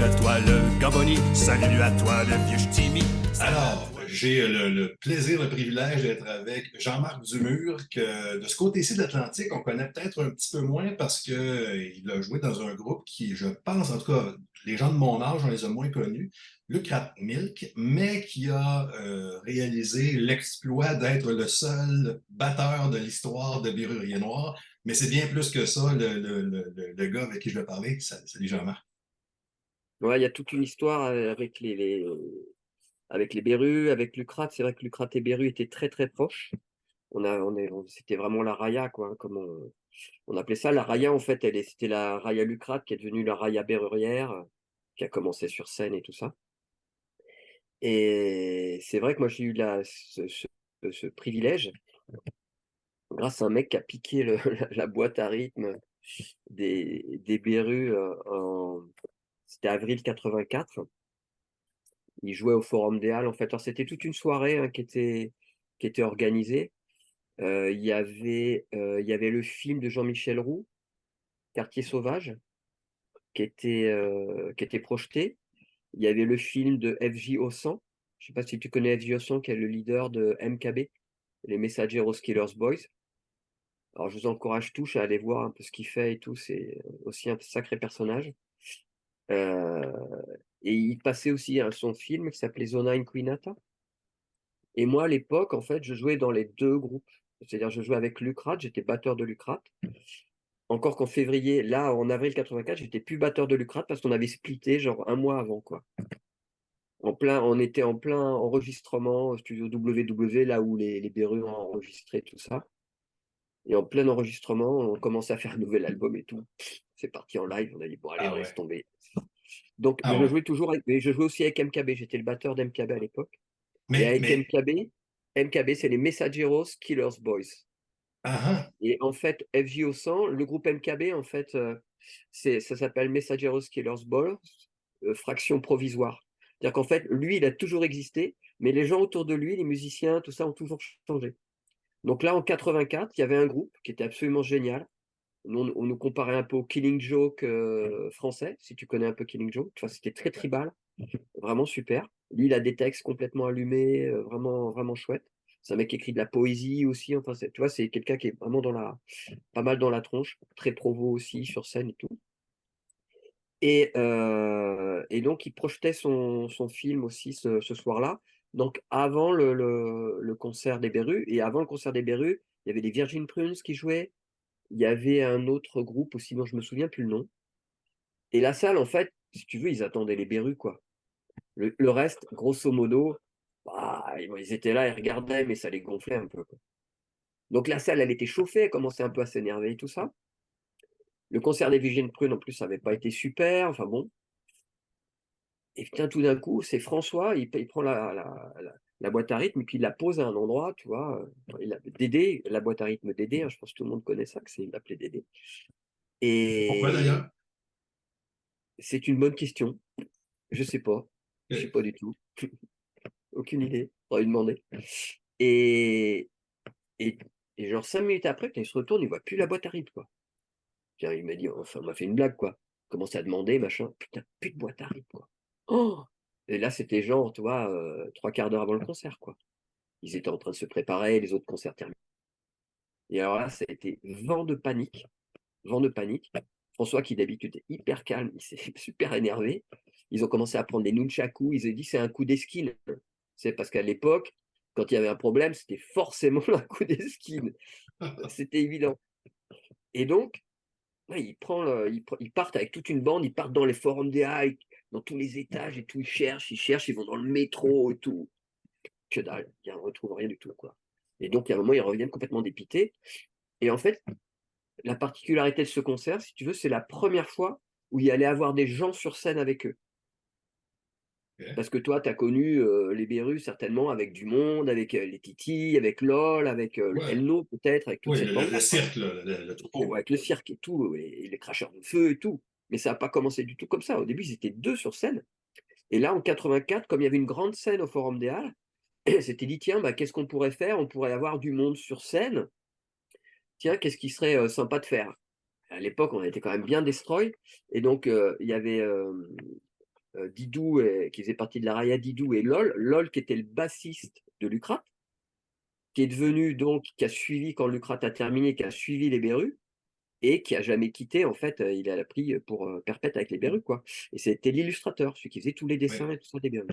Salut à toi le Gaboni, salut à toi le vieux Ch'timi. Alors, j'ai le plaisir, le privilège d'être avec Jean-Marc Dumur, que de ce côté-ci de l'Atlantique, on connaît peut-être un petit peu moins parce que il a joué dans un groupe qui, je pense, en tout cas, les gens de mon âge, on les a moins connus, Lucrat Milk, mais qui a réalisé l'exploit d'être le seul batteur de l'histoire de Bérurier Noir. Mais c'est bien plus que ça, le gars avec qui je vais parler. Salut Jean-Marc. Ouais, il y a toute une histoire avec avec les Berus, avec Lucrat. C'est vrai que Lucrat et Beru étaient très très proches. C'était vraiment la Raya, quoi, hein, comme on appelait ça. La Raya, en fait, c'était la Raya Lucrat qui est devenue la Raya Berrurière, qui a commencé sur scène et tout ça. Et c'est vrai que moi, j'ai eu ce privilège, grâce à un mec qui a piqué la boîte à rythme des Berus c'était avril 84. Il jouait au Forum des Halles, en fait. Alors, c'était toute une soirée, hein, qui était organisée. Il y avait le film de Jean-Michel Roux, Quartier sauvage, qui était projeté. Il y avait le film de FJ Ossan. Je ne sais pas si tu connais FJ Ossan, qui est le leader de MKB, les Messageros Killers Boys. Alors, je vous encourage tous à aller voir un peu ce qu'il fait et tout. C'est aussi un sacré personnage. Euh, et il passait aussi son film qui s'appelait Zona Inquinata. Et moi, à l'époque, en fait, je jouais dans les deux groupes. C'est-à-dire, je jouais avec Lucrat, j'étais batteur de Lucrat. Encore qu'en février, là, en avril 84, j'étais plus batteur de Lucrat parce qu'on avait splitté genre un mois avant, quoi. On était en plein enregistrement au studio WW, là où les Berus ont enregistré tout ça. Et en plein enregistrement, on commençait à faire un nouvel album et tout. C'est parti en live, on a dit, bon, allez, Ah on laisse ouais. tomber. Donc, Ah ouais. mais je jouais aussi avec MKB, j'étais le batteur d'MKB à l'époque. Et Mais, avec mais, MKB, c'est les Messageros Killers Boys. ah, ah. Et en fait, FJ 100, le groupe MKB, en fait, ça s'appelle Messageros Killers Boys, fraction provisoire. C'est-à-dire qu'en fait, lui, il a toujours existé, mais les gens autour de lui, les musiciens, tout ça, ont toujours changé. Donc là, en 84, il y avait un groupe qui était absolument génial. On nous comparait un peu au Killing Joke français, si tu connais un peu Killing Joke. Enfin, c'était très tribal. Vraiment super. Lui, il a des textes complètement allumés, vraiment, vraiment chouette. C'est un mec qui écrit de la poésie aussi. Enfin, tu vois, c'est quelqu'un qui est vraiment pas mal dans la tronche, très provo aussi sur scène et tout. Et donc, il projetait son film aussi ce soir-là. Donc, avant le concert des Berus, et avant le concert des Berus, il y avait les Virgin Prunes qui jouaient. Il y avait un autre groupe aussi dont je me souviens plus le nom. Et la salle, en fait, si tu veux, ils attendaient les Berus, quoi. Le reste, grosso modo, bah, ils étaient là, ils regardaient, mais ça les gonflait un peu, quoi. Donc la salle, elle était chauffée, elle commençait un peu à s'énerver et tout ça. Le concert des Virgin Prunes, en plus, ça n'avait pas été super. Enfin bon. Et putain, tout d'un coup, c'est François, il prend la boîte à rythme et puis il la pose à un endroit, tu vois. Dédé, la boîte à rythme Dédé, hein, je pense que tout le monde connaît ça, que c'est il l'appelait Dédé. Pourquoi Et d'ailleurs? c'est une bonne question. Je sais pas. Je sais Euh, pas du tout. Aucune idée. On va lui demander. Et, et, et genre 5 minutes après, quand il se retourne, il voit plus la boîte à rythme, quoi. Tiens, il m'a dit, enfin, on m'a fait une blague, quoi. Commence à demander, machin. Putain, plus de boîte à rythme, quoi. Oh! Et là, c'était genre, tu vois, 3 quarts d'heure avant le concert, quoi. Ils étaient en train de se préparer, les autres concerts terminés. Et alors là, ça a été vent de panique. Vent de panique. François, qui d'habitude est hyper calme, il s'est super énervé. Ils ont commencé à prendre des nunchakus. Ils ont dit c'est un coup d'esquine. C'est parce qu'à l'époque, quand il y avait un problème, c'était forcément un coup d'esquine. C'était évident. Et donc, ouais, ils partent avec toute une bande, ils partent dans les forums des Halles, dans tous les étages et tout. Ils cherchent, ils vont dans le métro et tout. Que dalle, ils ne retrouvent rien du tout, quoi. Et donc, il y a un moment, ils reviennent complètement dépités. Et en fait, la particularité de ce concert, si tu veux, c'est la première fois où il y allait avoir des gens sur scène avec eux. ok. Parce que toi, tu as connu les Berus certainement avec du monde, avec les Titi, avec LOL, avec Ouais, Elno peut-être, avec toute oui, cette le bande-là, quoi. cirque, là, le Oh, troupeau. avec le cirque et tout, et les cracheurs de feu et tout. Mais ça n'a pas commencé du tout comme ça. Au début, ils étaient deux sur scène. Et là, en 84, comme il y avait une grande scène au Forum des Halles, s'était dit, tiens, bah, qu'est-ce qu'on pourrait faire? On pourrait avoir du monde sur scène. Tiens, qu'est-ce qui serait sympa de faire? À l'époque, on était quand même bien destroy. Et donc, il y avait Didou, qui faisait partie de la Raya, Didou et LOL. LOL qui était le bassiste de Lucrat, qui est devenu donc, qui a suivi quand Lucrat a terminé, qui a suivi les Berus et qui a jamais quitté. En fait, il a pris pour perpète avec les Berus, quoi. Et c'était l'illustrateur, celui qui faisait tous les dessins Oui, et tout ça des Berus.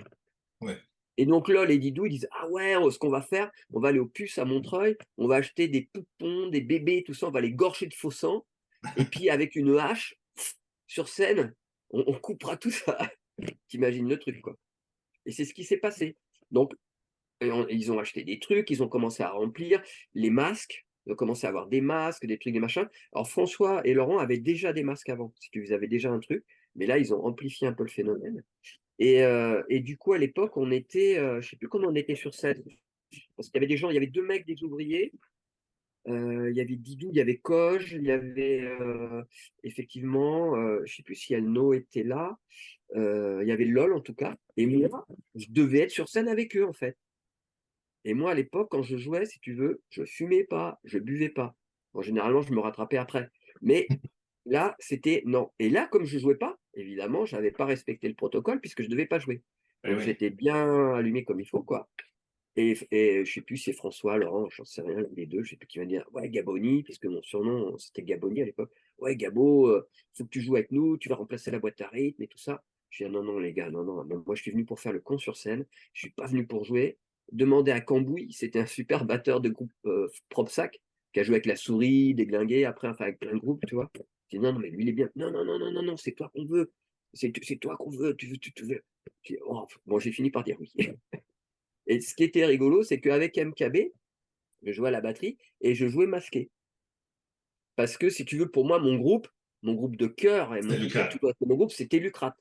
oui. Et donc LOL et Didou, ils disent ah ouais, ce qu'on va faire, on va aller au puces à Montreuil, on va acheter des poupons, des bébés, tout ça, on va les gorger de faux sang, et puis avec une hache, sur scène, on coupera tout ça. T'imagines le truc, quoi. Et c'est ce qui s'est passé. Donc, ils ont acheté des trucs, ils ont commencé à remplir les masques, ils ont commencé à avoir des masques, des trucs, des machins. Alors François et Laurent avaient déjà des masques avant, si tu avais déjà un truc, mais là, ils ont amplifié un peu le phénomène. Et du coup, à l'époque, on était, je sais plus comment on était sur scène, parce qu'il y avait des gens, il y avait 2 mecs, des ouvriers, il y avait Didou, il y avait Koj, il y avait effectivement, je sais plus si Elno était là, il y avait LOL en tout cas, et moi, je devais être sur scène avec eux en fait. Et moi, à l'époque, quand je jouais, si tu veux, je fumais pas, je buvais pas. Bon, généralement, je me rattrapais après. Mais là, c'était non. Et là, comme je jouais pas, évidemment, je n'avais pas respecté le protocole puisque je devais pas jouer. Ben Donc, oui. j'étais bien allumé comme il faut, quoi. Et je sais plus si c'est François, Laurent, j'en sais rien, les deux, je sais plus qui va dire, ouais, Gaboni, puisque mon surnom, c'était Gaboni à l'époque. Ouais, Gabo, faut que tu joues avec nous, tu vas remplacer la boîte à rythme et tout ça. Je dis, non, non, les gars, non, non, non, moi, je suis venu pour faire le con sur scène, je suis pas venu pour jouer. Demandez à Cambouis, c'était un super batteur de groupe Propsac, qui a joué avec La Souris, Déglingué, après, enfin, avec plein de groupes, tu vois. Je dis, non, non, mais lui, il est bien. Non, non, non, non, non, non, c'est toi qu'on veut. C'est toi qu'on veut, tu veux. Je dis, oh, bon, j'ai fini par dire oui. Et ce qui était rigolo, c'est qu'avec MKB, je jouais à la batterie et je jouais masqué. Parce que si tu veux, pour moi, mon groupe de cœur et mon C'était groupe qui a Lucas. toujours été mon groupe, c'était Lucrat.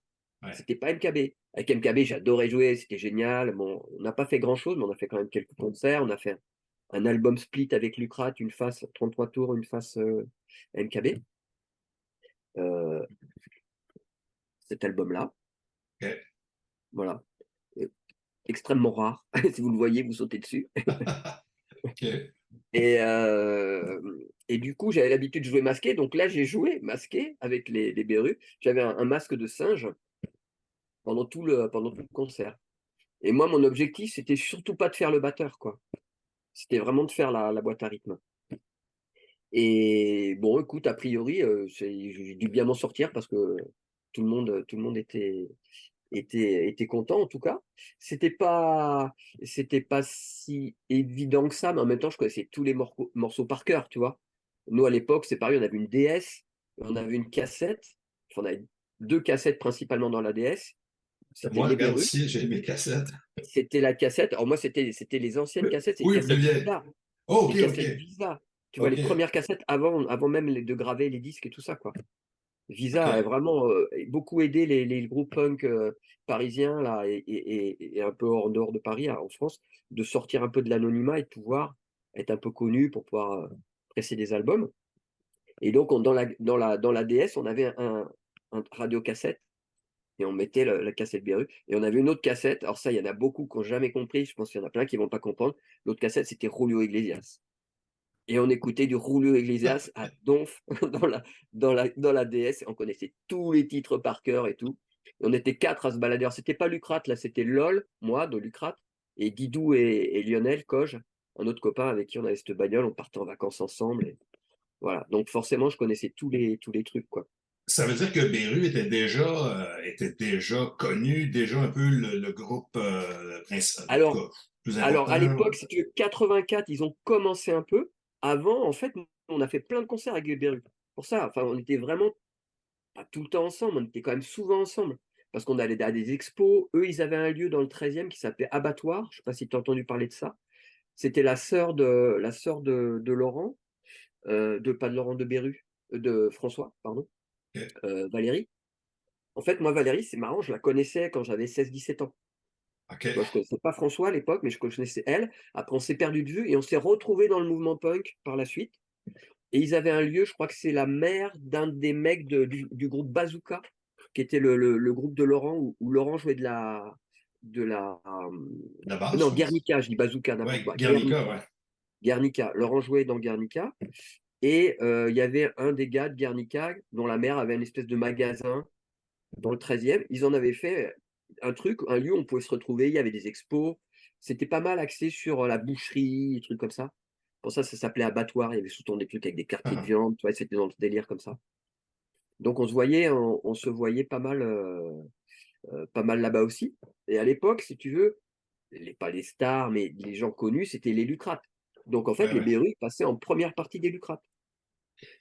Ouais. C'était pas MKB. Avec MKB, j'adorais jouer, c'était génial. Bon, on n'a pas fait grand-chose, mais on a fait quand même quelques concerts. On a fait un album split avec Lucrat, une face 33 tours, une face MKB. Euh, Cet album-là, OK. voilà. Euh, Extrêmement rare. Si vous le voyez, vous sautez dessus. OK. Et, euh, et du coup, j'avais l'habitude de jouer masqué. Donc là, j'ai joué masqué avec les Berus. J'avais un masque de singe pendant tout le concert. Et moi, mon objectif, c'était surtout pas de faire le batteur, quoi. C'était vraiment de faire la boîte à rythme. Et bon, écoute, a priori, j'ai dû bien m'en sortir parce que tout le monde était content en tout cas. C'était pas, c'était pas si évident que ça, mais en même temps, je connaissais tous les morceaux par cœur, tu vois. Nous, à l'époque, c'est pareil, on avait une DS, on avait une cassette, enfin, on avait 2 cassettes principalement dans la DS. C'était Moi, les regarde Berus, ici, j'ai mes cassettes. c'était la cassette. Alors moi, c'était les anciennes cassettes, c'est les Oui, plus cassettes vieille. Visa, Oh, OK, les OK. cassettes Visa. Tu vois, les OK. premières cassettes avant même de graver les disques et tout ça, quoi. Visa a OK. vraiment beaucoup aidé les groupes punk parisiens là, et un peu en dehors de Paris, hein, en France, de sortir un peu de l'anonymat et de pouvoir être un peu connu pour pouvoir presser des albums. Et donc, dans la DS, on avait un radiocassette et on mettait la cassette Beru. Et on avait une autre cassette. Alors, ça, il y en a beaucoup qui n'ont jamais compris. Je pense qu'il y en a plein qui ne vont pas comprendre. L'autre cassette, c'était Julio Iglesias. Et on écoutait du Julio Iglesias à donf dans la DS. On connaissait tous les titres par cœur et tout. Et on était 4 à se balader. Alors, c'était pas Lucrat, là, c'était LOL, moi, de Lucrat, et Didou et Lionel, Koj, un autre copain avec qui on avait cette bagnole. On partait en vacances ensemble. Et voilà. Donc, forcément, je connaissais tous les trucs, quoi. Ça veut dire que Beru était déjà connu, déjà un peu le groupe principal, en tout Alors, cas, plus alors, à important. l'époque, si tu veux, 84, ils ont commencé un peu. Avant, en fait, on a fait plein de concerts avec les Berus. Pour ça, enfin, on était vraiment pas tout le temps ensemble, on était quand même souvent ensemble. Parce qu'on allait à des expos. Eux, ils avaient un lieu dans le 13e qui s'appelait Abattoir. Je ne sais pas si tu as entendu parler de ça. C'était la sœur de Laurent, pas de Laurent de Beru, de François, pardon, OK. Valérie. En fait, moi, Valérie, c'est marrant, je la connaissais quand j'avais 16 17 ans. OK. Moi, je ne connaissais pas François à l'époque, mais je connaissais elle. Après, on s'est perdu de vue et on s'est retrouvés dans le mouvement punk par la suite. Et ils avaient un lieu, je crois que c'est la mère d'un des mecs du groupe Bazooka, qui était le groupe de Laurent, où Laurent jouait de la La base, je non, pense. Guernica, je dis Bazooka, n'importe Ouais, quoi. Guernica, ouais. Guernica. Laurent jouait dans Guernica. Et il y avait un des gars de Guernica dont la mère avait une espèce de magasin dans le 13e. Ils en avaient fait un lieu où on pouvait se retrouver, il y avait des expos. C'était pas mal axé sur la boucherie, des trucs comme ça. Pour ça s'appelait abattoir. Il y avait souvent des trucs avec des quartiers de Ah, viande, tu vois, c'était dans le délire comme ça. Donc on se voyait pas mal là-bas aussi. Et à l'époque, si tu veux, pas les stars, mais les gens connus, c'était les Lucrates. Donc en fait, ouais, les ouais. Berus passaient en première partie des Lucrates.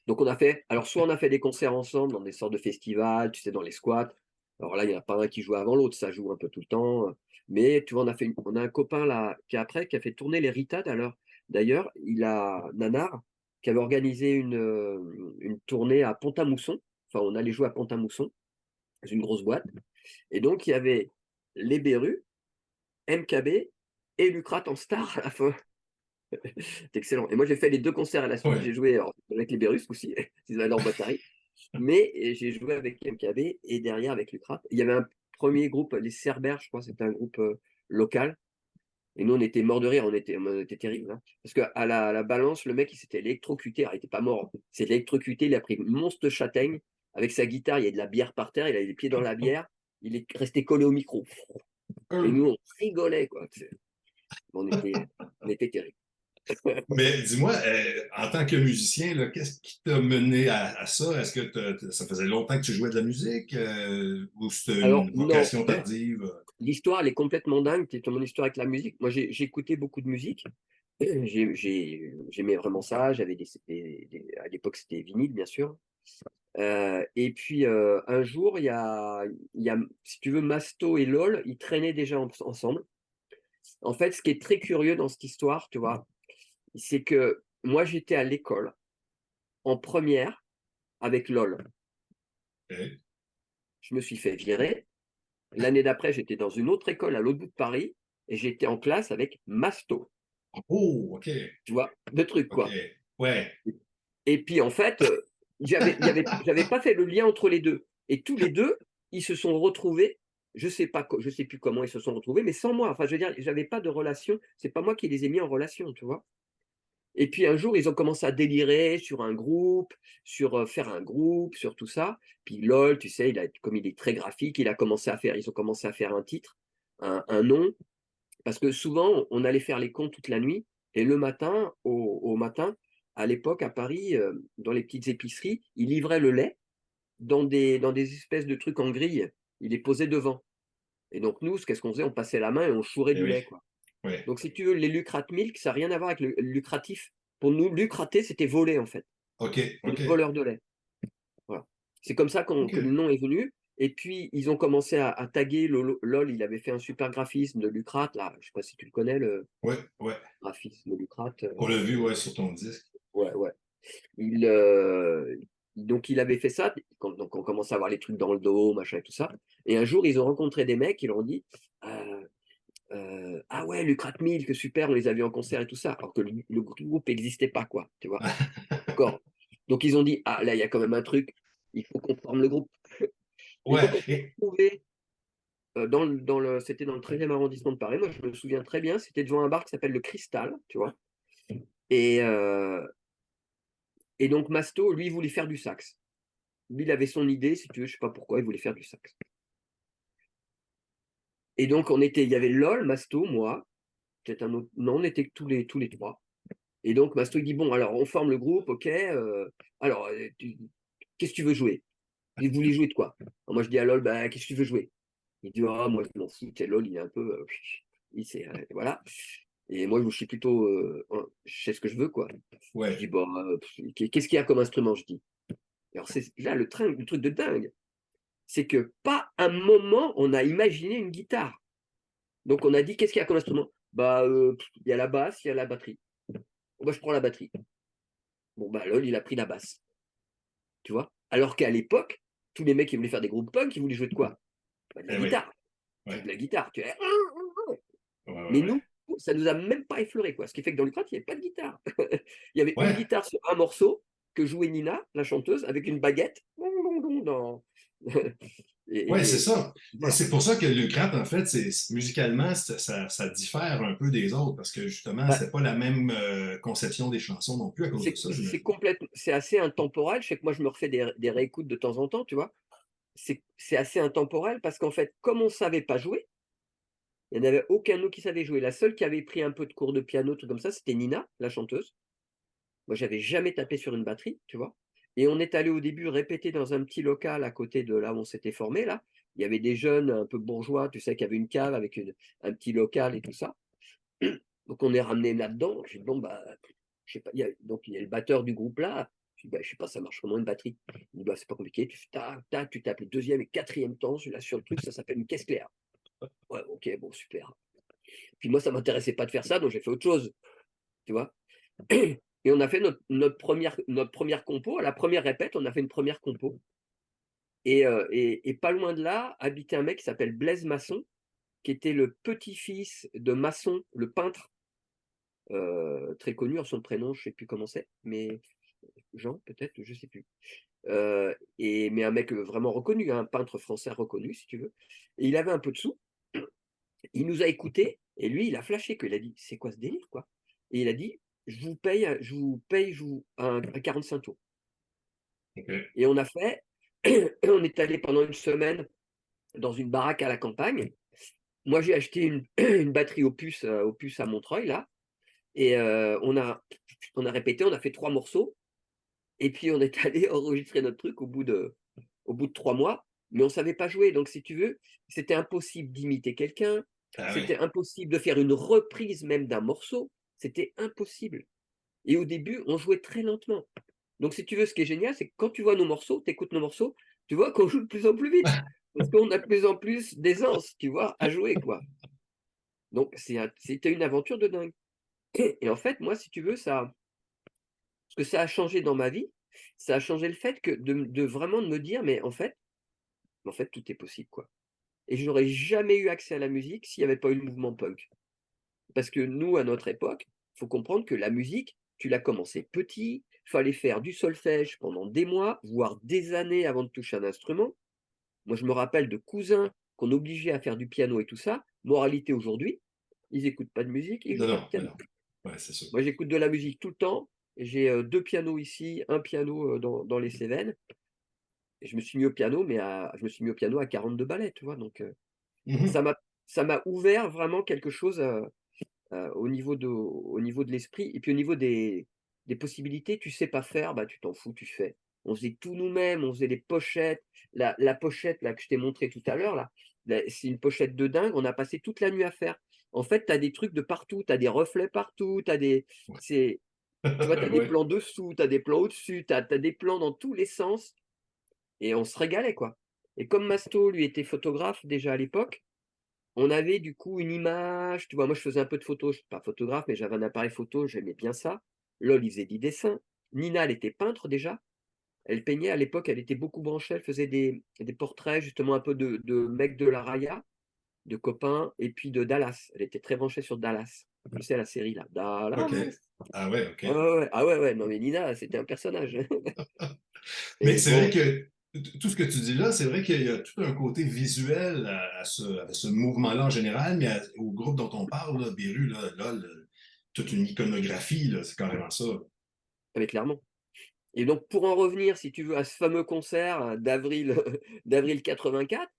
Donc alors soit on a fait des concerts ensemble dans des sortes de festivals, tu sais, dans les squats. Alors là, il n'y en a pas un qui joue avant l'autre, ça joue un peu tout le temps. Mais tu vois, on a un copain là qui a fait tourner les Ritades. Alors d'ailleurs, il a Nanar qui avait organisé une tournée à Pont-à-Mousson. Enfin, on allait jouer à Pont-à-Mousson, c'est une grosse boîte. Et donc il y avait les Berus, MKB et Lucrate en star à la fin. C'est excellent. Et moi, j'ai fait les deux concerts à la suite. Ouais. J'ai joué avec les Berus aussi, ils avaient leur boîte à rythme. Mais j'ai joué avec MKB et derrière avec Lucrate. Il y avait un premier groupe, les Cerbères, je crois, c'était un groupe local. Et nous, on était morts de rire, on était terribles. Hein. Parce qu'à la balance, le mec, il s'était électrocuté. Alors, il n'était pas mort. C'est électrocuté. Il a pris une monstre châtaigne avec sa guitare. Il y a de la bière par terre. Il avait les pieds dans la bière. Il est resté collé au micro. Et nous, on rigolait, quoi. On était terribles. Mais dis-moi, en tant que musicien, là, qu'est-ce qui t'a mené à ça? Est-ce que ça faisait longtemps que tu jouais de la musique ou c'était Alors, une non, vocation tardive? l'histoire, elle est complètement dingue. C'est mon histoire avec la musique. Moi, j'écoutais beaucoup de musique. J'aimais vraiment ça. J'avais à l'époque, c'était vinyle, bien sûr. Et puis, un jour, si tu veux, Masto et LOL, ils traînaient déjà ensemble. En fait, ce qui est très curieux dans cette histoire, tu vois, c'est que moi, j'étais à l'école, en première, avec LOL. OK. Je me suis fait virer. L'année d'après, j'étais dans une autre école à l'autre bout de Paris et j'étais en classe avec Masto. Oh, OK. Tu vois, deux trucs, OK. quoi. Ouais. Et puis, en fait, j'avais pas fait le lien entre les deux. Et tous les deux, ils se sont retrouvés. Je sais pas, je sais plus comment ils se sont retrouvés, mais sans moi. Enfin, je veux dire, j'avais pas de relation. C'est pas moi qui les ai mis en relation, tu vois. Et puis un jour, ils ont commencé à délirer sur un groupe, sur faire un groupe, sur tout ça. Puis LOL, tu sais, comme il est très graphique, ils ont commencé à faire un titre, un nom, parce que souvent, on allait faire les comptes toute la nuit, et le matin, au matin, à l'époque, à Paris, dans les petites épiceries, ils livraient le lait dans des espèces de trucs en grille. Ils les posaient devant. Et donc nous, qu'est-ce qu'on faisait? On passait la main et on chourait Eh du oui. lait, quoi. Ouais. Donc si tu veux, les lucrate milk, ça n'a rien à voir avec le lucratif. Pour nous, lucrater, c'était voler, en fait. OK. C'est des OK. voleurs de lait. Voilà. C'est comme ça que le OK. nom est venu. Et puis, ils ont commencé à taguer LOL. Il avait fait un super graphisme de Lucrate. Là, je ne sais pas si tu le connais, le Ouais. Ouais. graphisme de Lucrate. On l'a vu, ouais, sur ton disque. Ouais, ouais. Donc, il avait fait ça. Donc, on commençait à voir les trucs dans le dos, machin et tout ça. Et un jour, ils ont rencontré des mecs. Ils leur ont dit ah ouais, Lucrate Milk, super, on les a vus en concert et tout ça. Alors que le groupe n'existait pas, quoi. Tu vois. D'accord. Donc, ils ont dit ah là, il y a quand même un truc. Il faut qu'on forme le groupe. Et Ouais. donc, on s'est retrouvés c'était dans le 13e arrondissement de Paris. Moi, je me souviens très bien, c'était devant un bar qui s'appelle le Cristal, tu vois. Et, euh, et donc, Masto, lui, il voulait faire du sax. Lui, il avait son idée, si tu veux, je sais pas pourquoi, il voulait faire du sax. Et donc, il y avait LOL, Masto, moi, peut-être un autre. Non, on était tous les trois. Et donc, Masto, il dit bon, alors, on forme le groupe, ok. Alors, qu'est-ce que tu veux jouer? Il voulait jouer de quoi? Alors, moi, je dis à LOL, bah, qu'est-ce que tu veux jouer? Il dit ah, moi, je m'en fous, LOL, il est un peu. Voilà. Et moi, je suis plutôt. Je sais ce que je veux, quoi. Je dis, Ouais. bon, qu'est-ce qu'il y a comme instrument, je dis. Alors, c'est là le truc de dingue. C'est que pas un moment, on a imaginé une guitare. Donc, on a dit, qu'est-ce qu'il y a comme instrument? Bah, il y a la basse, il y a la batterie. Moi, je prends la batterie. Bon, bah, lol, il a pris la basse. Tu vois? Alors qu'à l'époque, tous les mecs qui voulaient faire des groupes punk, ils voulaient jouer de quoi? Bah, de la Eh oui. guitare. Joue Ouais. de la guitare. Ouais, ouais, Mais ouais. nous, ça nous a même pas effleuré, quoi. Ce qui fait que dans le crâne, il n'y avait pas de guitare. Il y avait une Ouais. guitare sur un morceau que jouait Nina, la chanteuse, avec une baguette. Dans... Ouais, c'est et, et ça. Et voilà. c'est pour ça que le Lucrate, en fait, musicalement, ça diffère un peu des autres parce que justement, Bah, c'est pas la même conception des chansons non plus à cause de c'est ça, c'est j'imagine. complètement, c'est assez intemporel. Je sais que moi, je me refais des réécoutes de temps en temps, tu vois. c'est assez intemporel parce qu'en fait, comme on savait pas jouer, il n'y en avait aucun de nous qui savait jouer. La seule qui avait pris un peu de cours de piano, truc comme ça, c'était Nina, la chanteuse. Moi, j'avais jamais tapé sur une batterie, tu vois? Et on est allé au début répéter dans un petit local à côté de là où on s'était formé là. Il y avait des jeunes un peu bourgeois, tu sais, qui avaient une cave avec un petit local et tout ça. Donc on est ramené là-dedans. J'ai dit: «Bon, bah, je sais pas», donc il y a le batteur du groupe là. Je dis: «Bah, je sais pas, ça marche comment une batterie?» Il dit: «Bah, c'est pas compliqué, tu fais tac, tac, tu tapes le 2e et 4e temps, celui-là sur le truc, ça s'appelle une caisse claire». Ouais, OK, bon, super. Puis moi, ça m'intéressait pas de faire ça, donc j'ai fait autre chose, tu vois? Et on a fait notre première compo. À la première répète, on a fait une première compo et pas loin de là, habitait un mec qui s'appelle Blaise Masson, qui était le petit-fils de Masson, le peintre, très connu. Alors son prénom, je sais plus comment c'est, mais Jean peut-être, je sais plus. Mais un mec, vraiment reconnu, hein, un peintre français reconnu si tu veux. Et il avait un peu de sous, il nous a écoutés et lui, il a flashé, quoi. Il a dit: «C'est quoi ce délire, quoi?» Et il a dit: «Je vous paye un 45 tours». OK. Et on a fait on est allé pendant une semaine dans une baraque à la campagne. Moi, j'ai acheté une une batterie Opus à Montreuil là et on a répété, on a fait 3 morceaux et puis on est allé enregistrer notre truc au bout de 3 mois, mais on savait pas jouer. Donc si tu veux, c'était impossible d'imiter quelqu'un, Ah oui. c'était impossible de faire une reprise même d'un morceau, c'était impossible. Et au début, on jouait très lentement. Donc si tu veux, ce qui est génial, c'est que quand tu vois nos morceaux, tu écoutes nos morceaux, tu vois qu'on joue de plus en plus vite. Parce qu'on a de plus en plus d'aisance, tu vois, à jouer, quoi. Donc c'était une aventure de dingue. Et en fait, moi, si tu veux, ce que ça a changé dans ma vie, ça a changé le fait que de vraiment de me dire: «Mais en fait, tout est possible, quoi». Et je n'aurais jamais eu accès à la musique s'il n'y avait pas eu le mouvement punk. Parce que nous, à notre époque, il faut comprendre que la musique, tu l'as commencé petit, fallait faire du solfège pendant des mois, voire des années avant de toucher un instrument. Moi, je me rappelle de cousins qu'on obligeait à faire du piano et tout ça. Moralité aujourd'hui, ils écoutent pas de musique, ils Non, jouent pas de non, ben piano. non. Ouais, c'est sûr. Moi, j'écoute de la musique tout le temps. J'ai 2 pianos ici, un piano, dans les Cévennes et je me suis mis au piano à 42 ballets, tu vois? Donc Mmh. ça m'a ça m'a ouvert vraiment quelque chose, au niveau de l'esprit et puis au niveau des possibilités. Tu sais pas faire, bah, tu t'en fous, tu fais. On faisait tout nous-mêmes, on faisait des pochettes. La pochette là que je t'ai montré tout à l'heure là, c'est une pochette de dingue, on a passé toute la nuit à faire. En fait, tu as des trucs de partout, tu as des reflets partout, c'est tu vois, tu as des Ouais. plans dessous, tu as des plans au-dessus, tu as des plans dans tous les sens et on se régalait, quoi. Et comme Masto, lui, était photographe déjà à l'époque, on avait du coup une image, tu vois? Moi, je faisais un peu de photos, je suis pas photographe, mais j'avais un appareil photo, j'aimais bien ça. Lol, il faisait du dessin. Nina, elle était peintre déjà. Elle peignait à l'époque, elle était beaucoup branchée, elle faisait des portraits justement un peu de mecs de la Raya, de copains et puis de Dallas. Elle était très branchée sur Dallas. Tu sais la série là, OK. Dallas. Ah ouais, OK. Ouais, ouais, ouais. Ah ouais, ouais, non mais Nina, c'était un personnage. Mais Et c'est vrai bon, que tout ce que tu dis là, c'est vrai qu'il y a tout un côté visuel à ce mouvement-là en général, mais au groupe dont on parle, là, Beru, là, toute une iconographie, là, c'est carrément ça. ah mais clairement. Et donc pour en revenir, si tu veux, à ce fameux concert, d'avril d'avril 84.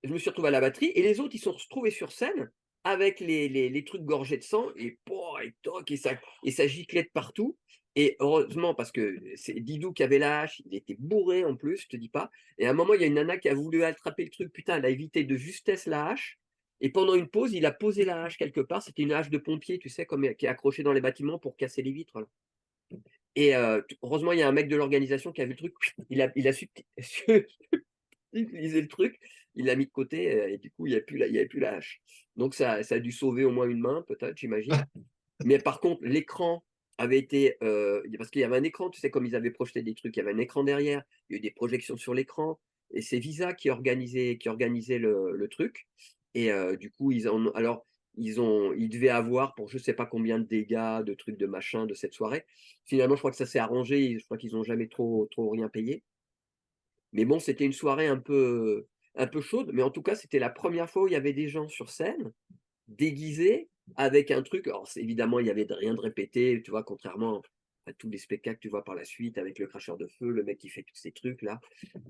Je me suis retrouvé à la batterie et les autres, ils se sont retrouvés sur scène avec les trucs gorgés de sang et pouah et toc et ça giclait de partout et heureusement parce que c'est Didou qui avait la hache, il était bourré en plus, je te dis pas et à un moment, il y a une nana qui a voulu attraper le truc, putain, elle a évité de justesse la hache et pendant une pause, il a posé la hache quelque part, c'était une hache de pompier, tu sais, comme qui est accrochée dans les bâtiments pour casser les vitres là et heureusement, il y a un mec de l'organisation qui a vu le truc, il a su utiliser le truc, il l'a mis de côté, et du coup, il y avait plus la hache. Donc ça a dû sauver au moins une main, peut-être, j'imagine. Mais par contre, l'écran avait été, parce qu'il y avait un écran, tu sais, comme ils avaient projeté des trucs, il y avait un écran derrière, il y a eu des projections sur l'écran et c'est Visa qui organisait le truc et du coup, ils devaient avoir pour je sais pas combien de dégâts, de trucs, de machin, de cette soirée. Finalement, je crois que ça s'est arrangé, je crois qu'ils ont jamais trop rien payé. Mais bon, c'était une soirée un peu chaude, mais en tout cas, c'était la première fois où il y avait des gens sur scène, déguisés, avec un truc alors c'est évidemment, il y avait de rien de répété, tu vois? Contrairement à tous les spectacles que tu vois par la suite avec le cracheur de feu, le mec qui fait tous ces trucs-là,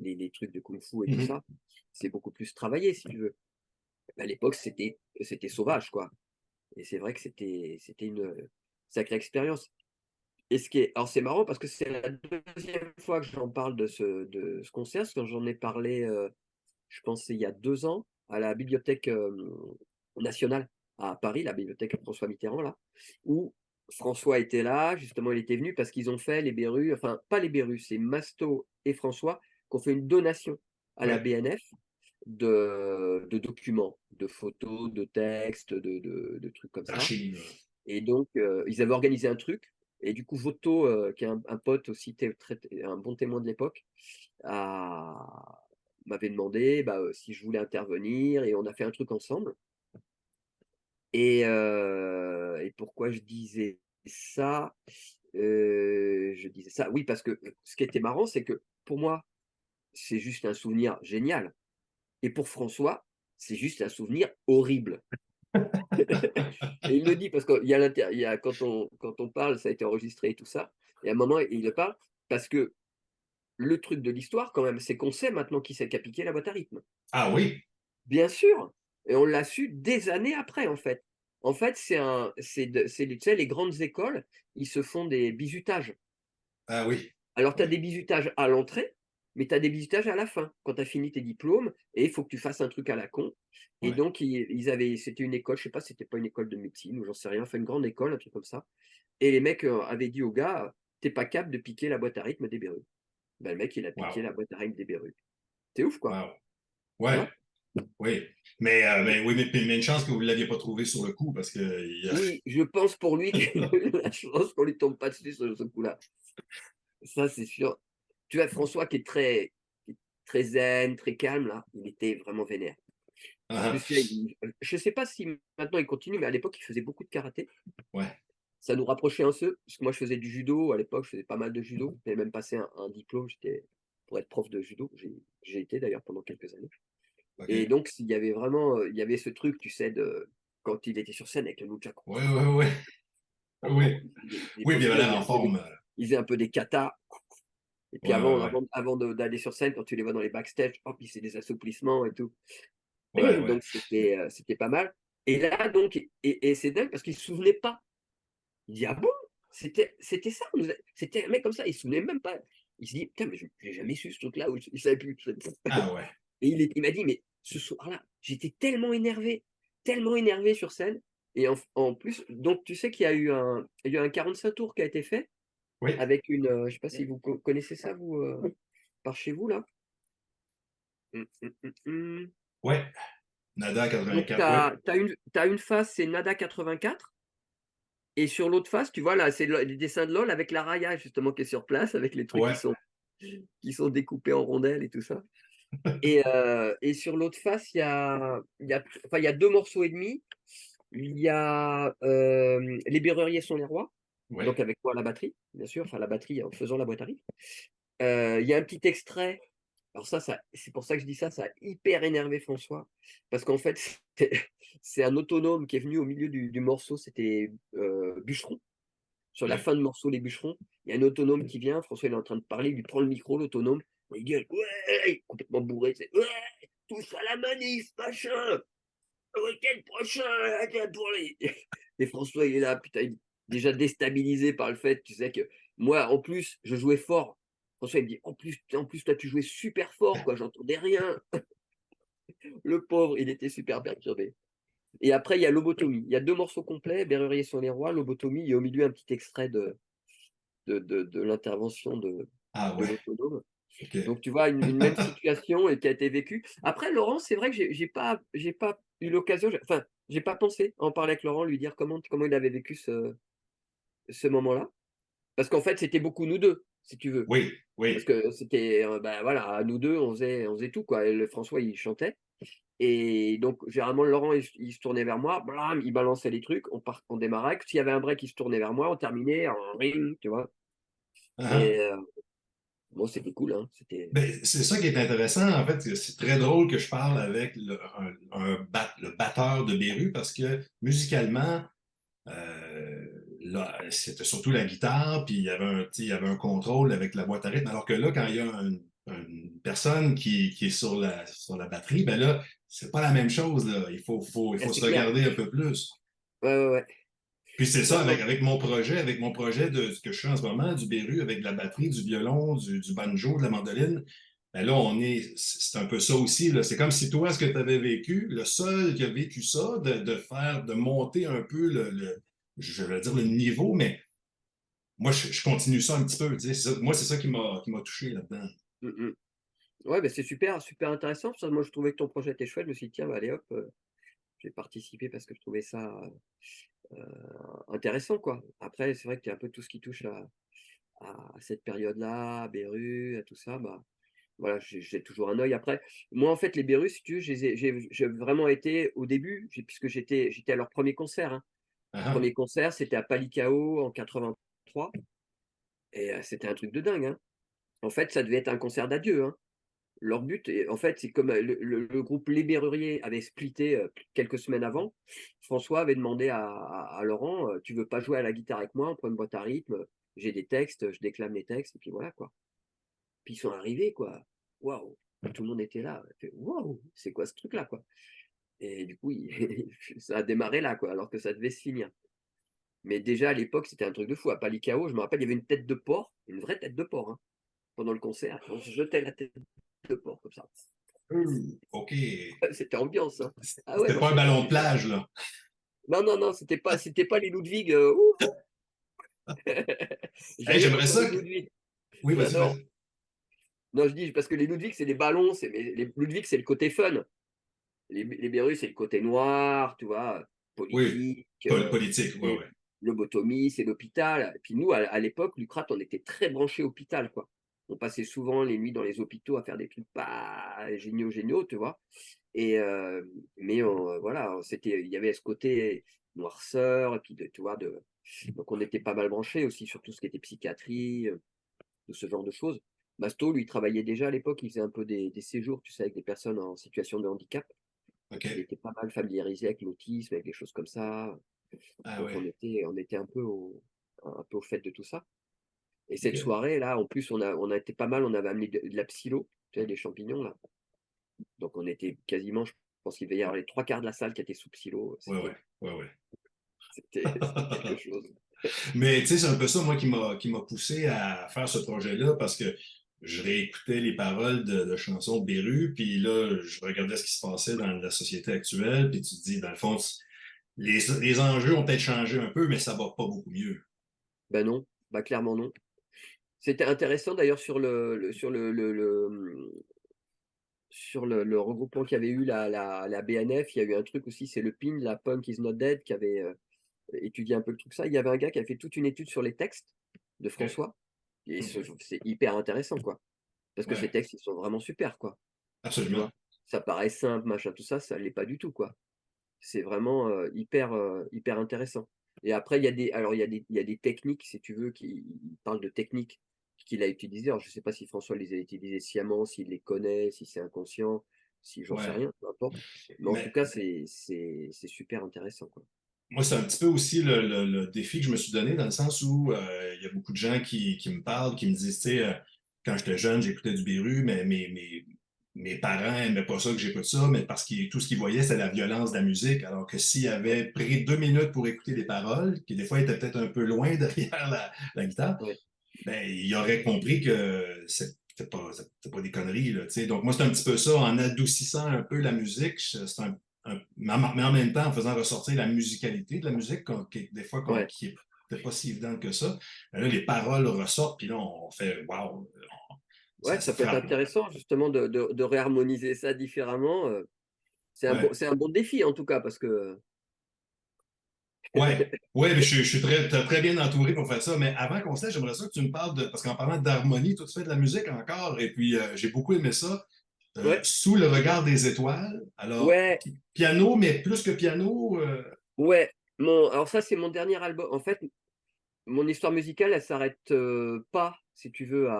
les trucs de kung-fu et tout Mhm. ça, c'est beaucoup plus travaillé, si tu veux. À l'époque, c'était sauvage, quoi. Et c'est vrai que c'était une sacrée expérience. Et alors c'est marrant parce que c'est la deuxième fois que j'en parle de ce concert, parce que j'en ai parlé, je pense, il y a 2 ans, à la Bibliothèque nationale à Paris, la bibliothèque François Mitterrand, là, où François était là, justement, il était venu parce qu'ils ont fait les Berus, enfin, pas les Berus, c'est Masto et François qui ont fait une donation à la Ouais, BNF de documents, de photos, de textes, de trucs comme ça. d'archives. Et donc, ils avaient organisé un truc. Et du coup, Voto, qui est un pote aussi, un bon témoin de l'époque, m'avait demandé bah, si je voulais intervenir. Et on a fait un truc ensemble. Et pourquoi je disais ça Je disais ça, oui, parce que ce qui était marrant, c'est que pour moi, c'est juste un souvenir génial. Et pour François, c'est juste un souvenir horrible. Et il le dit parce qu'il y a quand on parle, ça a été enregistré et tout ça. Et à un moment, il le parle parce que le truc de l'histoire, quand même, c'est qu'on sait maintenant qui c'est qui a piqué la boîte à rythme. Ah oui? Bien sûr! Et on l'a su des années après, en fait. En fait, tu sais, les grandes écoles, ils se font des bizutages. Ah oui. Alors, tu as Oui. des bizutages à l'entrée, mais tu as des bizutages à la fin, quand tu as fini tes diplômes, et il faut que tu fasses un truc à la con. Et Ouais. donc, c'était une école, je sais pas, c'était pas une école de médecine ou j'en sais rien, enfin une grande école, un truc comme ça. Et les mecs avaient dit au gars, t'es pas capable de piquer la boîte à rythme des Berus. Ben, le mec, il a piqué Wow. la boîte à rythme des Berus. C'est ouf, quoi. Wow. Tu Ouais. vois? Oui. Mais oui, mais une chance que vous ne l'aviez pas trouvé sur le coup parce que Oui, je pense pour lui qu'il a eu la chance qu'on lui tombe pas dessus sur ce coup-là. Ça, c'est sûr. Tu vois, François qui est très zen, très calme, là, il était vraiment vénère. En Ah, plus, tu sais, je sais pas si maintenant il continue, mais à l'époque, il faisait beaucoup de karaté. ouais. Ça nous rapprochait un peu, parce que moi, je faisais du judo. À l'époque, je faisais pas mal de judo. J'avais même passé un diplôme pour être prof de judo. J'ai été d'ailleurs pendant quelques années. Et OK. donc, il y avait vraiment, il y avait ce truc, tu sais, quand il était sur scène avec le nunchaku. Oui, oui, oui. Oui. Il faisait des Oui, puis il avait postures, l'air en forme. il faisait un peu des katas. Et puis Ouais, ouais, avant, ouais. d'aller sur scène, quand tu les vois dans les backstage, hop, il fait des assouplissements et tout. Ouais, ouais. Donc, c'était pas mal. Et là, donc, et c'est dingue parce qu'il se souvenait pas. Il dit: «Ah bon? C'était ça? C'était un mec comme ça?» il se souvenait même pas. Il se dit: «Putain, mais je l'ai jamais su ce truc-là», ou il savait plus. Ah ouais. Et il m'a dit: «Mais ce soir-là, j'étais tellement énervé sur scène». Et en plus, donc tu sais qu'il y a eu un 45 tours qui a été fait Oui. avec je sais pas si vous connaissez ça vous, par chez vous là? Mmh, mmh, mmh, mmh. Ouais. Nada Donc 84. Oui. tu as une face, c'est Nada 84. Et sur l'autre face, tu vois là, c'est les dessins de LOL avec la Raya justement qui est sur place, avec les trucs Ouais. qui sont découpés en rondelles et tout ça. Et sur l'autre face, enfin, il y a 2 morceaux et demi. Il y a, Les Berruriers sont les rois, Oui. donc avec moi la batterie, bien sûr, enfin la batterie en faisant la boîte à rythme. Il y a un petit extrait, alors ça c'est pour ça que je dis ça, ça a hyper énervé François, parce qu'en fait, c'est c'est un autonome qui est venu au milieu du morceau, c'était, Bûcheron. Sur la Oui. fin de morceau, Les Bûcherons, il y a un autonome qui vient, François il est en train de parler, il lui prend le micro, l'autonome, et il gueule: «Ouais!» complètement bourré, c'est: «Ouais! Tous à la manif, machin! Le week-end prochain, pour les» et François il est là, putain, déjà déstabilisé par le fait, tu sais, que moi en plus, je jouais fort. François il me dit: «En plus toi tu jouais super fort quoi, j'entendais rien». Le pauvre, il était super perturbé. Et après il y a Lobotomie. Il y a 2 morceaux complets, Berrurier sont les rois, Lobotomie, et au milieu un petit extrait de l'intervention Ah de ouais. l'autonome. OK. Donc tu vois une même situation et qui a été vécue. Après Laurent, c'est vrai que j'ai pas eu l'occasion, enfin, j'ai pas pensé à en parler avec Laurent, lui dire comment il avait vécu ce moment-là. Parce qu'en fait, c'était beaucoup nous 2 si tu veux. Oui. Parce Oui. que c'était, bah, voilà, nous 2 on faisait tout quoi, et le François, il chantait, et donc généralement Laurent, il se tournait vers moi, blam, il balançait les trucs, on démarrait. S'il y avait un break, il se tournait vers moi, on terminait en ring, tu vois? Ah, Et bon, c'était cool, hein, c'était ben, c'est ça qui est intéressant, en fait. C'est très drôle que je parle avec le batteur de Beru parce que musicalement, là, c'était surtout la guitare, puis il y avait il y avait un contrôle avec la boîte à rythme. Alors que là, quand il y a une personne qui est sur la batterie, ben là, c'est pas la même chose, là. Il faut C'est se clair. regarder un peu plus. Ouais, ouais, ouais. Puis c'est ça Non, non. avec mon projet de ce que je fais en ce moment, du Beru, avec de la batterie, du violon, du banjo, de la mandoline. Ben là, c'est un peu ça aussi, là. C'est comme si toi, ce que tu avais vécu, le seul qui a vécu ça, de monter un peu je vais dire le niveau, mais moi, je continue ça un petit peu, tu sais. Moi, c'est ça qui m'a touché là-dedans. Mm, mm. Ouais, bah, c'est super, super intéressant. Ça, moi, je trouvais que ton projet était chouette. Je me suis dit, tiens, bah, allez hop, je vais participer parce que je trouvais ça intéressant, quoi. Après, c'est vrai que tu un peu tout ce qui touche à cette période-là, à Beru, à tout ça, bah, voilà, j'ai toujours un œil. Après, moi, en fait, les Berus, si tu veux, j'ai vraiment été au début, puisque j'étais à leur premier concert, hein. Ah, ah. Premier concert, c'était à Palikao en 83, et c'était un truc de dingue, hein. En fait, ça devait être un concert d'adieu, hein. Leur but, en fait, c'est comme le groupe Les Berruriers avait splitté quelques semaines avant. François avait demandé à Laurent, tu veux pas jouer à la guitare avec moi, on prend une boîte à rythme, j'ai des textes, je déclame les textes, et puis voilà, quoi. Puis ils sont arrivés, quoi. Waouh! Tout le monde était là. Waouh! C'est quoi ce truc-là, quoi? Et du coup, ça a démarré là, quoi, alors que ça devait se finir. Mais déjà à l'époque, c'était un truc de fou. À Palikao, je me rappelle, il y avait une tête de porc, une vraie tête de porc, hein, pendant le concert. On se jetait la tête de porc comme ça. OK. C'était ambiance, hein. Ah ouais, C'était moi pas je un sais pas ballon de si. plage, là. Non, non, non, c'était pas les Ludwig. Hey, J'avais j'aimerais pourtant les ça. Ludwig. Oui, vas-y, J'adore. vas-y. Non, je dis parce que les Ludwig, c'est les ballons. Mais les Ludwig, c'est le côté fun. Les Berus, c'est le côté noir, tu vois, Oui, politique, politique, ouais, et ouais. lobotomie, c'est l'hôpital. Et puis nous, à l'époque, Lucrate, on était très branchés hôpital, quoi. On passait souvent les nuits dans les hôpitaux à faire des trucs pas géniaux, géniaux, tu vois. Et mais voilà, il y avait ce côté noirceur, et puis tu vois, donc on était pas mal branchés aussi sur tout ce qui était psychiatrie, de ce genre de choses. Masto, lui, travaillait déjà à l'époque, il faisait un peu des séjours, tu sais, avec des personnes en situation de handicap. Il OK. était pas mal familiarisé avec l'autisme, avec des choses comme ça. Ah Donc ouais. on était un peu au fait de tout ça. Et cette OK. soirée là, en plus on a été pas mal, on avait amené de la psylo, tu sais, des champignons là. Donc on était quasiment, je pense qu'il devait y avoir les trois quarts de la salle qui étaient sous psylo. Ouais, C'était ouais, ouais, ouais. c'était quelque chose. Mais tu sais, c'est un peu ça, moi, qui m'a poussé à faire ce projet-là parce que je réécoutais les paroles de chansons de Beru, puis là, je regardais ce qui se passait dans la société actuelle, puis tu te dis, dans le fond, les enjeux ont peut-être changé un peu, mais ça va pas beaucoup mieux. Ben non, bah clairement non. C'était intéressant d'ailleurs sur le regroupement qu'il y avait eu la BNF, il y a eu un truc aussi, c'est le PIN, la Punk is not dead, qui avait étudié un peu le truc ça. Il y avait un gars qui a fait toute une étude sur les textes de OK. François, et OK. c'est hyper intéressant, quoi. Parce que ces Ouais, textes, ils sont vraiment super, quoi. Tu absolument. vois? Ça paraît simple, machin, tout ça, ça l'est pas du tout, quoi. C'est vraiment hyper intéressant. Et après, il y a des techniques, si tu veux, il parle de techniques qu'il a utilisées. Alors, je ne sais pas si François les a utilisées sciemment, s'il les connaît, si c'est inconscient, si j'en sais Ouais. rien, peu importe. Mais en tout Mais cas, c'est super intéressant, quoi. moi, c'est un petit peu aussi le défi que je me suis donné dans le sens où il y a beaucoup de gens qui me parlent, qui me disent, tu sais, quand j'étais jeune, j'écoutais du Beru, mais mes parents n'aimaient pas ça que j'écoute ça, mais parce que tout ce qu'ils voyaient, c'est la violence de la musique. Alors que s'ils Ouais, avaient pris 2 minutes pour écouter les paroles, qui des fois étaient peut-être un peu loin derrière la guitare, ouais, ben, ils auraient compris que c'était pas des conneries, là, tu sais. Donc, moi, c'est un petit peu ça, en adoucissant un peu la musique, mais en même temps, en faisant ressortir la musicalité de la musique, des fois, ouais. qui est peut-être pas si évidente que ça. Ben là, les paroles ressortent, puis là, on fait wow, Ouais, ça ça peut être frappe, là. intéressant, justement, de réharmoniser ça différemment. C'est un bon, Ouais. c'est un bon défi, en tout cas, parce que. Ouais, ouais, mais je suis très bien entouré pour faire ça. Mais avant qu'on se laisse, j'aimerais ça que tu me parles parce qu'en parlant d'harmonie, toi, tu fais de la musique encore, et puis j'ai beaucoup aimé ça. Ouais, Sous le regard des étoiles. Alors, ouais, piano, mais plus que piano. ouais. Alors ça, c'est mon dernier album. En fait, mon histoire musicale, elle s'arrête pas, si tu veux,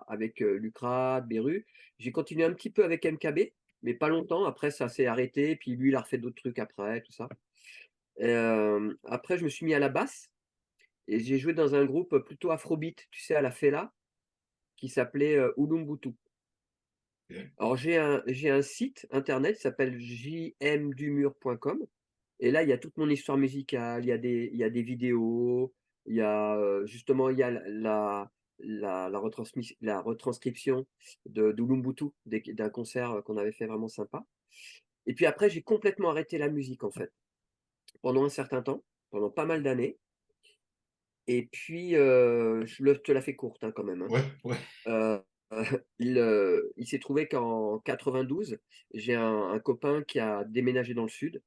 avec Lucrat, Beru. J'ai continué un petit peu avec MKB, mais pas longtemps. Après, ça s'est arrêté. Puis lui, il a refait d'autres trucs après, tout ça. Après, je me suis mis à la basse. et j'ai joué dans un groupe plutôt afrobeat, tu sais, à la Fela, qui s'appelait Ulumbutu. Ok. Alors j'ai un site internet qui s'appelle jmdumur.com, et là il y a toute mon histoire musicale, il y a des vidéos, il y a justement il y a la retranscription d'Ulumbutu, d'un concert qu'on avait fait vraiment sympa. Et puis après j'ai complètement arrêté la musique en fait, pendant un certain temps, pendant pas mal d'années. Et puis te la fais courte hein, quand même, hein. Ouais, ouais. Heu, il s'est trouvé qu'en 92, j'ai un copain qui a déménagé dans le sud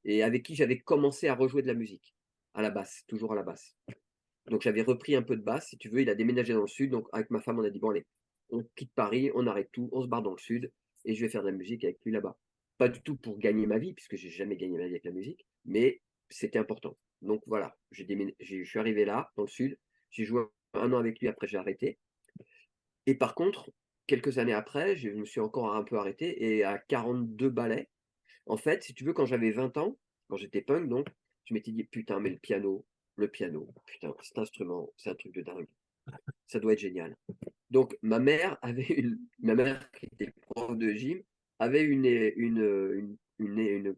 et avec qui j'avais commencé à rejouer de la musique, à la basse, toujours à la basse. Donc j'avais repris un peu de basse, si tu veux, il a déménagé dans le sud, donc avec ma femme, on a dit: «Bon allez, on quitte Paris, on arrête tout, on se barre dans le sud et je vais faire de la musique avec lui là-bas». Pas du tout pour gagner ma vie, puisque j'ai jamais gagné ma vie avec la musique, mais c'était important. Donc voilà, je suis arrivé là, dans le sud, j'ai joué 1 an avec lui, après j'ai arrêté. Et par contre, quelques années après, je me suis encore un peu arrêté et à 42 ballets, en fait, si tu veux, quand j'avais 20 ans, quand j'étais punk donc, je m'étais dit: «Putain, mais le piano, putain, cet instrument, c'est un truc de dingue. Ça doit être génial». Donc ma mère qui était prof de gym, avait une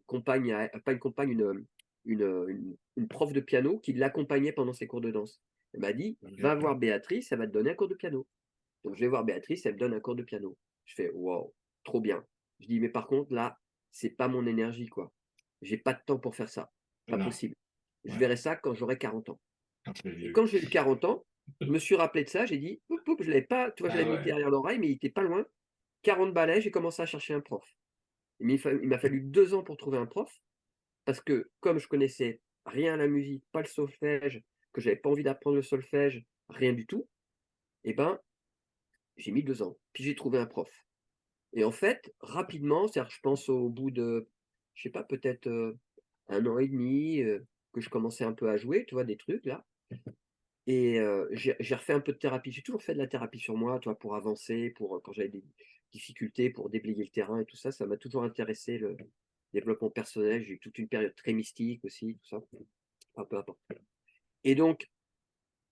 compagne à pas une compagne, une prof de piano qui l'accompagnait pendant ses cours de danse. Elle m'a dit: «Va Ok. voir Béatrice, elle va te donner un cours de piano». Donc je vais voir Béatrice, elle me donne un cours de piano. Je fais: «Waouh, trop bien». Je dis: «Mais par contre là, c'est pas mon énergie quoi. J'ai pas de temps pour faire ça, pas Non, possible. Je ouais. verrai ça quand j'aurai 40 ans». Quand tu es Et vieux. quand j'ai eu 40 ans, je me suis rappelé de ça, j'ai dit: «Poup poup», je l'avais pas, tu vois, je Ah l'avais mis ouais. derrière l'oreille, mais il était pas loin. 40 balais, j'ai commencé à chercher un prof. Il m'a fallu 2 ans pour trouver un prof, parce que comme je connaissais rien à la musique, pas le solfège, que j'avais pas envie d'apprendre le solfège, rien du tout, et ben, j'ai mis 2 ans. Puis j'ai trouvé un prof. Et en fait, rapidement, c'est-à-dire je pense au bout de, je sais pas, peut-être, 1 an et demi, que je commençais un peu à jouer, tu vois, des trucs là. Et j'ai refait un peu de thérapie. J'ai toujours fait de la thérapie sur moi, tu vois, pour avancer, pour, quand j'avais des difficultés, pour déblayer le terrain et tout ça. Ça m'a toujours intéressé, le développement personnel. J'ai eu toute une période très mystique aussi, tout ça. Enfin, peu importe. Et donc,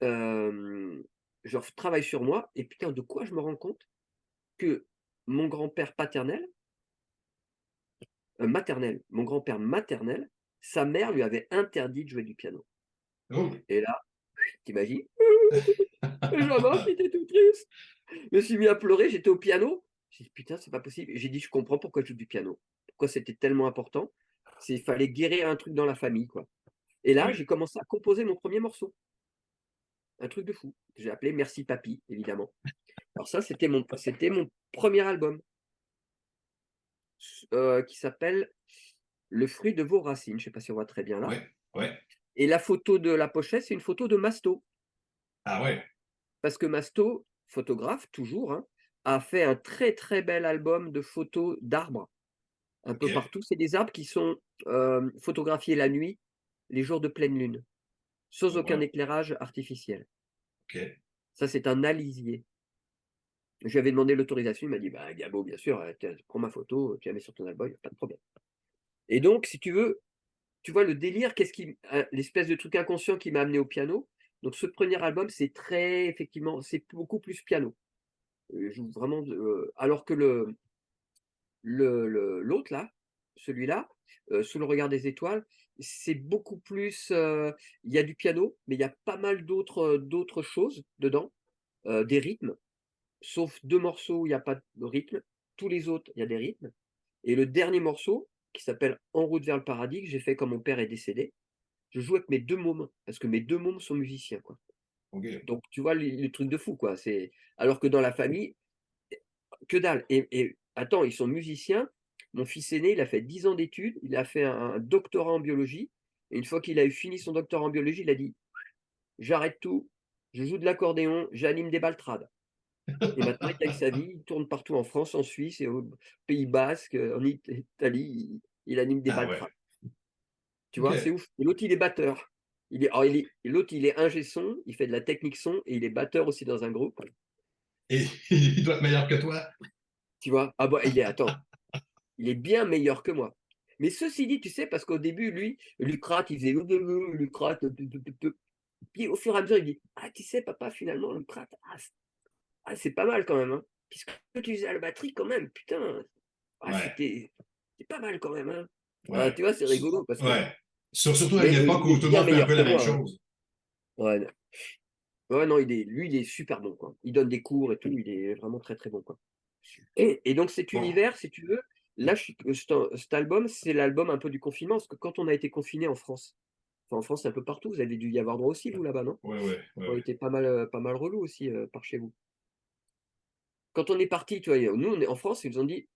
je travaille sur moi et putain, de quoi je me rends compte? Que mon grand-père paternel maternel, mon grand-père maternel, sa mère lui avait interdit de jouer du piano. Oh! Et là, tu imagines? Benjamin qui était tout triste. Je me suis mis à pleurer, j'étais au piano. J'ai dit: «Putain, c'est pas possible». J'ai dit: «Je comprends pourquoi je joue du piano. Pourquoi c'était tellement important». C'est il fallait guérir un truc dans la famille, quoi. Et là, Oui. j'ai commencé à composer mon premier morceau. Un truc de fou. Que j'ai appelé «Merci Papy», évidemment. Alors ça, c'était mon premier album, qui s'appelle «Le fruit de vos racines». Je sais pas si on voit très bien là. Ouais, ouais. Et la photo de la pochette, c'est une photo de Masto. Ah ouais. Parce que Masto, photographe toujours, hein, a fait un très, très bel album de photos d'arbres, un peu OK, partout. C'est des arbres qui sont, photographiés la nuit, les jours de pleine lune, sans je aucun vois. éclairage artificiel. OK. Ça, c'est un alisier. Je lui avais demandé l'autorisation, il m'a dit: «Bah, Gabo, bien sûr, tiens, prends ma photo, tu la mets sur ton album, il y a pas de problème». Et donc, si tu veux, tu vois le délire, qu'est-ce qui l'espèce de truc inconscient qui m'a amené au piano. Donc ce premier album, c'est très effectivement, c'est beaucoup plus piano. Je joue vraiment alors que l'autre là, celui-là, Sous le regard des étoiles, c'est beaucoup plus, il y a du piano, mais il y a pas mal d'autres choses dedans, des rythmes, sauf 2 morceaux où il y a pas de rythme. Tous les autres, il y a des rythmes. Et le dernier morceau, qui s'appelle En route vers le paradis, que j'ai fait quand mon père est décédé, je joue avec mes 2 mômes, parce que mes 2 mômes sont musiciens, quoi. OK. Donc tu vois les trucs de fou, quoi, c'est alors que dans la famille, que dalle. Et attends, ils sont musiciens. Mon fils aîné, il a fait 10 ans d'études, il a fait un doctorat en biologie, et une fois qu'il a eu fini son doctorat en biologie, il a dit: «J'arrête tout, je joue de l'accordéon, j'anime des baltrades». Et maintenant il gagne sa vie, il tourne partout en France, en Suisse et au Pays basque, en Italie, il anime des Ah ouais. baltrades. Tu vois? C'est OK. ouf. Et l'autre, il est batteur. L'autre, il est ingé son, il fait de la technique son et il est batteur aussi dans un groupe. Et il doit être meilleur que toi? Tu vois? Ah bah, il est bien meilleur que moi. Mais ceci dit, tu sais, parce qu'au début, lui, Lucrate, il faisait Lucrate, Puis au fur et à mesure, il dit: «Ah, tu sais, papa, finalement, le Prat, c'est pas mal quand même, hein. Puis ce que tu faisais à la batterie quand même, putain, Ouais, c'est pas mal quand même, hein». ouais. Tu vois, c'est rigolo parce que Ouais. Surtout à mais une il époque est où tout le bien monde fait un meilleur peu que la même moi, hein. chose. Ouais, non. Ouais, non, il est super bon, quoi. Il donne des cours et tout, il est vraiment très, très bon, quoi. Et donc cet Bon, univers, si tu veux, là, je suis cet album, c'est l'album un peu du confinement, parce que quand on a été confinés en France, enfin en France, c'est un peu partout, vous avez dû y avoir droit aussi, vous, là-bas, non? ouais, ouais, ouais, Ça a ouais. été pas mal relou aussi, par chez vous. Quand on est partis, tu vois, nous, on est en France, ils nous ont dit: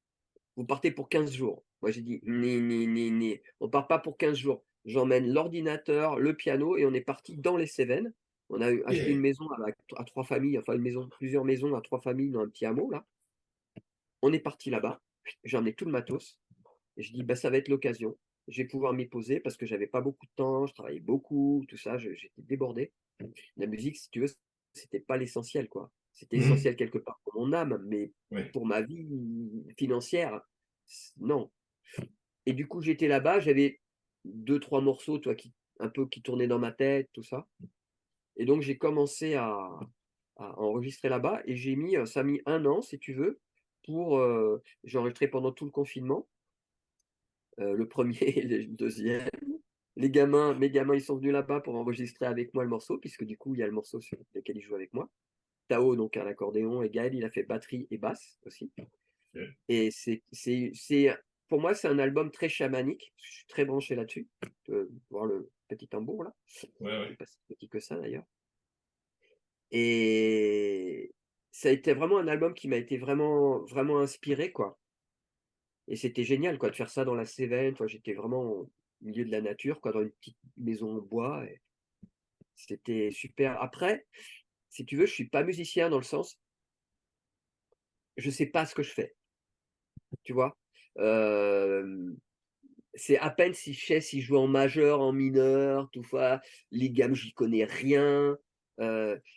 «Vous partez pour 15 jours». Moi, j'ai dit: «Ni, ni, ni, ni, on part pas pour 15 jours». J'emmène l'ordinateur, le piano et on est parti dans les Cévennes. On a acheté une OK. maison à 3 familles, enfin une maison, plusieurs maisons à 3 familles dans un petit hameau là. On est parti là-bas, j'ai emmené tout le matos et je dis: «Bah, ça va être l'occasion. Je vais pouvoir m'y poser» parce que j'avais pas beaucoup de temps, je travaillais beaucoup, tout ça, j'étais débordé. La musique, si tu veux, c'était pas l'essentiel, quoi. C'était Mhm. essentiel quelque part pour mon âme, mais Ouais. pour ma vie financière, non. Et du coup, j'étais là-bas, j'avais deux trois morceaux, toi, qui tournaient dans ma tête, tout ça. Et donc j'ai commencé à enregistrer là-bas et ça a mis 1 an, si tu veux, j'ai enregistré pendant tout le confinement, le premier et le deuxième. Mes gamins, ils sont venus là-bas pour enregistrer avec moi le morceau, puisque du coup, il y a le morceau sur lequel ils jouent avec moi. Tao, donc à l'accordéon, et Gaël, il a fait batterie et basse aussi. OK. Et pour moi, c'est un album très chamanique. Je suis très branché là-dessus. Tu peux voir le petit tambour là. Ouais, Il n'est ouais. pas si petit que ça d'ailleurs. Et ça a été vraiment un album qui m'a été vraiment, vraiment inspiré, quoi. Et c'était génial, quoi, de faire ça dans la Cévennes. Toi, j'étais vraiment au milieu de la nature, quoi, dans une petite maison en bois. Et c'était super. Après, si tu veux, je suis pas musicien dans le sens, je sais pas ce que je fais, tu vois. Euh, C'est à peine si je joue en majeur, en mineur, tout ça, les gammes, j'y connais rien.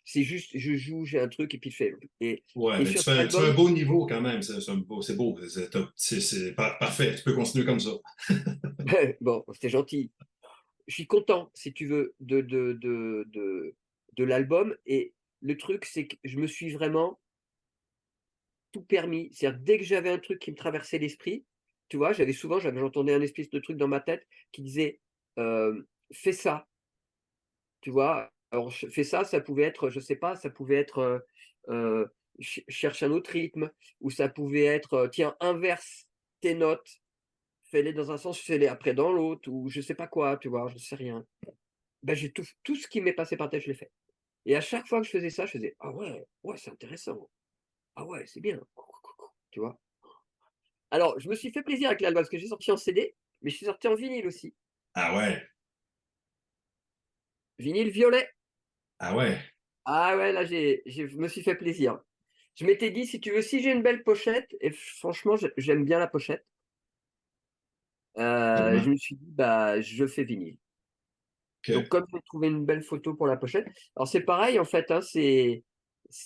C'est juste, je joue, j'ai un truc et puis je fais. Ouais, Et mais sur cet tu fais un album, beau niveau quand même. C'est beau. Parfait. Tu peux continuer comme ça. bon, c'était gentil. Je suis content, si tu veux, de l'album. Et le truc, c'est que je me suis vraiment tout permis. C'est-à-dire, dès que j'avais un truc qui me traversait l'esprit, tu vois, j'entendais un espèce de truc dans ma tête qui disait, fais ça. Tu vois? Alors fais ça, ça pouvait être, je sais pas, ça pouvait être, cherche un autre rythme ou ça pouvait être, tiens, inverse tes notes, fais-les dans un sens, fais-les après dans l'autre ou je sais pas quoi, tu vois? Je sais rien. Ben, j'ai tout ce qui m'est passé par tête, je l'ai fait et à chaque fois que je faisais ça, je faisais: «Ah ouais, ouais, c'est intéressant. Ah ouais, c'est bien». Tu vois? Alors je me suis fait plaisir avec l'album parce que j'ai sorti en CD, mais je suis sorti en vinyle aussi. Ah ouais. Vinyle violet. Ah ouais. Ah ouais, là, je me suis fait plaisir. Je m'étais dit, si tu veux, si j'ai une belle pochette, et franchement, j'aime bien la pochette, Tellement. je me suis dit, bah, je fais vinyle. Donc, OK. comme j'ai trouvé une belle photo pour la pochette, alors c'est pareil, en fait, hein, c'est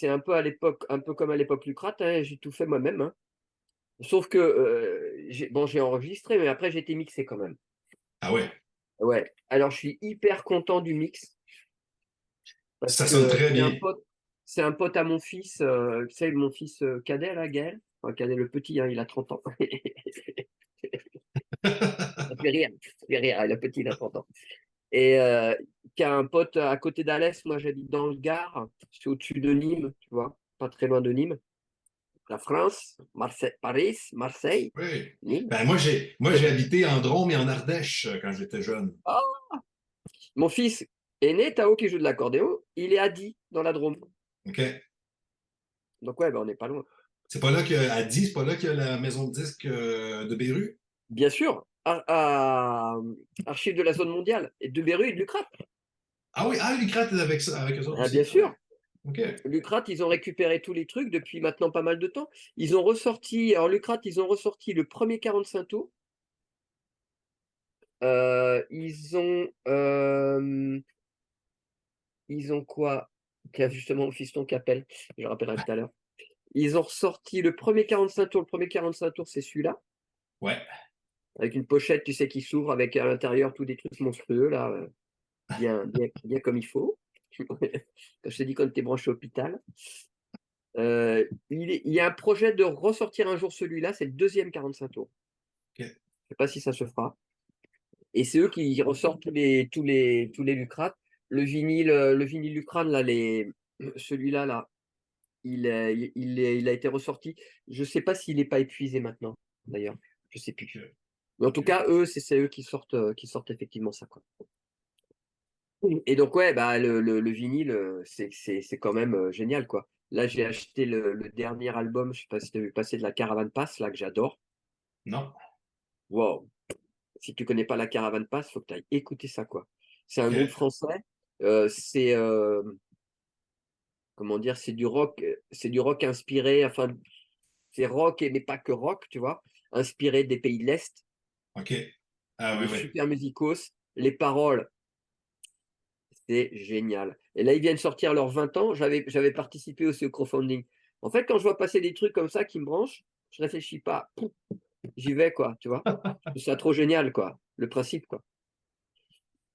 un peu à l'époque, un peu comme à l'époque Lucrate, hein, j'ai tout fait moi-même, hein. Sauf que j'ai enregistré, mais après, j'ai été mixé quand même. Ah ouais. Ouais. Alors, je suis hyper content du mix parce Ça sonne que très bien. c'est un pote à mon fils, tu sais, mon fils cadet, là, Gaël. Enfin, cadet, le petit, hein, il a 30 ans. Ça fait rire, ça fait rire, le petit, il a 30 ans. Et qui a un pote à côté d'Alès. Moi, j'habite dans le Gard, c'est au-dessus de Nîmes, tu vois, pas très loin de Nîmes. La France, Marseille, Paris, Marseille, Oui. Nîmes. Ben, moi, j'ai habité en Drôme et en Ardèche quand j'étais jeune. Ah, mon fils aîné, Tao, qui joue de l'accordéon, il est à Die, dans la Drôme. OK. Donc, ouais, ben, on n'est pas loin. C'est pas là à 10, c'est pas là qu'il y a la maison de disques de Beru? Bien sûr, archives de la zone mondiale, et de Beru et de Lucrate. Ah oui, Lucrate est avec ça, avec eux autres Ah, bien aussi. Ah ouais. sûr. OK. Lucrate, ils ont récupéré tous les trucs depuis maintenant pas mal de temps. Lucrate, ils ont ressorti le premier 45 tours. Ils ont quoi? Tiens, justement, le fiston qui appelle, je le rappellerai tout à l'heure. Ils ont ressorti le premier 45 tours. Le premier 45 tours, c'est celui-là, Ouais. avec une pochette, tu sais, qui s'ouvre avec à l'intérieur tous des trucs monstrueux, là, bien, bien, bien comme il faut. Quand je t'ai dit qu'on était branché hôpital. Il y a un projet de ressortir un jour celui-là, c'est le deuxième 45 tours. OK. Je sais pas si ça se fera. Et c'est eux qui ressortent tous les Lucrates. Le vinyle Lucrane, là, celui-là, là, il a été ressorti. Je sais pas s'il n'est pas épuisé maintenant, d'ailleurs. Je sais plus. OK. Mais en tout OK. cas, eux, c'est eux qui sortent effectivement ça, quoi. Et donc, ouais, bah, le vinyle, c'est quand même génial, quoi. Là, j'ai acheté le dernier album, je sais pas si tu as vu passer, de la Caravane Pass, là, que j'adore. Non. Wow. Si tu connais pas la Caravane Pass, faut que tu ailles écouter ça, quoi. C'est un groupe OK. français. C'est comment dire, c'est du rock inspiré, enfin, c'est rock, mais pas que rock, tu vois, inspiré des pays de l'Est, OK. Ah oui, de oui. super musicos. Les paroles, c'est génial. Et là, ils viennent sortir leurs 20 ans. J'avais participé aussi au crowdfunding. En fait, quand je vois passer des trucs comme ça qui me branchent, je réfléchis pas. Pouf, j'y vais, quoi, tu vois. Je trouve ça trop génial, quoi. Le principe, quoi.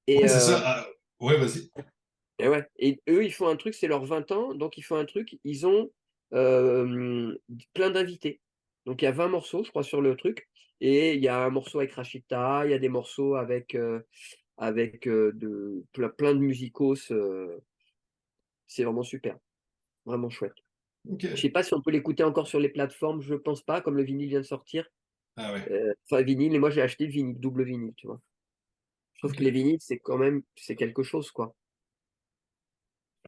Et, Ouais, c'est ça. Ah, ouais, vas-y. et ouais. Et eux, ils font un truc, c'est leurs 20 ans. Donc, ils font un truc, ils ont plein d'invités. Donc, il y a 20 morceaux, je crois, sur le truc. Et il y a un morceau avec Rachita, il y a des morceaux avec plein de musicos. C'est vraiment super. Vraiment chouette. Je sais OK. pas si on peut l'écouter encore sur les plateformes, je pense pas, comme le vinyle vient de sortir. Ah ouais. Enfin, vinyle, et moi j'ai acheté le vinyle, double vinyle, tu vois. Je trouve que les OK. vinyles, c'est quand même, c'est quelque chose, quoi.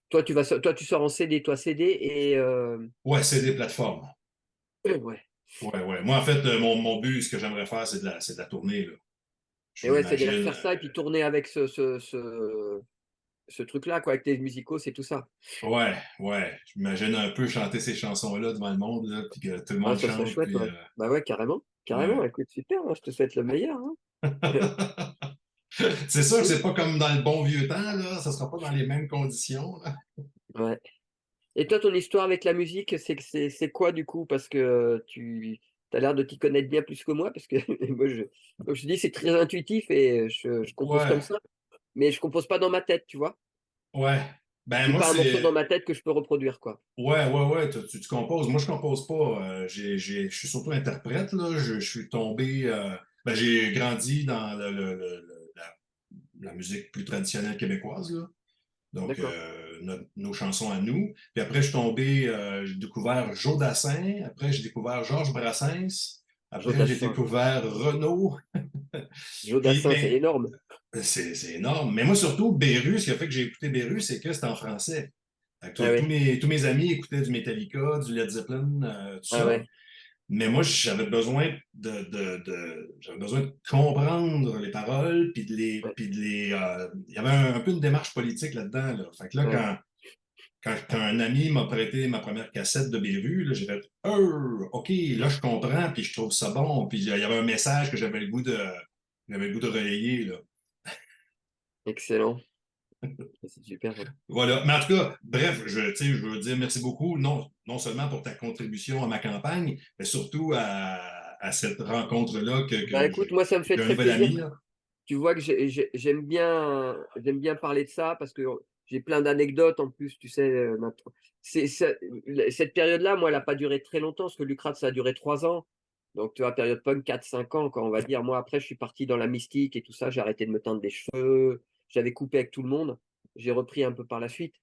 Toi, tu sors en CD, toi CD, et Ouais, c'est des plateformes. ouais. Ouais, ouais. Moi, en fait, mon but, ce que j'aimerais faire, c'est de la tournée, là. Je Et ouais, c'est-à-dire m'imagine. faire ça et puis tourner avec ce truc-là, quoi, avec tes musicos et tout ça. Ouais, ouais. Je m'imagine un peu chanter ces chansons-là devant le monde, là, puis que tout le Ah, monde ça serait chante, chouette, puis ouais. Bah ouais, carrément. Carrément, ouais. écoute, super, hein, je te souhaite le meilleur, hein. C'est sûr que Cool. c'est pas comme dans le bon vieux temps, là. Ça sera pas dans les mêmes conditions, là. Ouais. Et toi, ton histoire avec la musique, c'est quoi du coup? Parce que tu as l'air de t'y connaître bien plus que moi, parce que moi, comme je te dis, c'est très intuitif et je compose comme Ouais, ça, mais je compose pas dans ma tête, tu vois? ouais. Ben, J'ai moi, pas un morceau dans c'est. ma tête que je peux reproduire, quoi. Ouais, ouais, ouais, tu composes. Moi, je compose pas. Je suis surtout interprète, là. Je suis tombé. Ben, j'ai grandi dans la musique plus traditionnelle québécoise, là. Donc, D'accord. nos chansons à nous. Puis après, je suis tombé, j'ai découvert Joe Dassin. Après, j'ai découvert Georges Brassens. Après, j'ai Jodassin. découvert Renaud. Puis, Jodassin, c'est mais énorme. c'est énorme. Mais moi, surtout, Beru, ce qui a fait que j'ai écouté Beru, c'est que c'était en français. Fait que Ah tous ouais. mes amis écoutaient du Metallica, du Led Zeppelin, tout Ah ça. ouais. Mais moi, j'avais besoin de comprendre les paroles, Ouais. il y avait un peu une démarche politique là-dedans, là. Fait que là, Ouais. quand un ami m'a prêté ma première cassette de Béru, là, j'ai fait, OK, là, je comprends, puis je trouve ça bon. Puis il y avait un message que j'avais le goût de relayer, là. Excellent. C'est super, ouais. Voilà. Mais en tout cas, bref, tu sais, je veux dire merci beaucoup, non seulement pour ta contribution à ma campagne, mais surtout à cette rencontre-là Bah écoute, moi, ça me fait j'ai un très nouvel plaisir. ami, là. Tu vois que j'aime bien parler de ça parce que j'ai plein d'anecdotes en plus, tu sais. Cette période-là, moi, elle n'a pas duré très longtemps parce que Lucrate, ça a duré 3 ans. Donc, tu vois, période punk, 4-5 ans, quand on va dire. Moi, après, je suis parti dans la mystique et tout ça. J'ai arrêté de me teindre des cheveux. J'avais coupé avec tout le monde. J'ai repris un peu par la suite.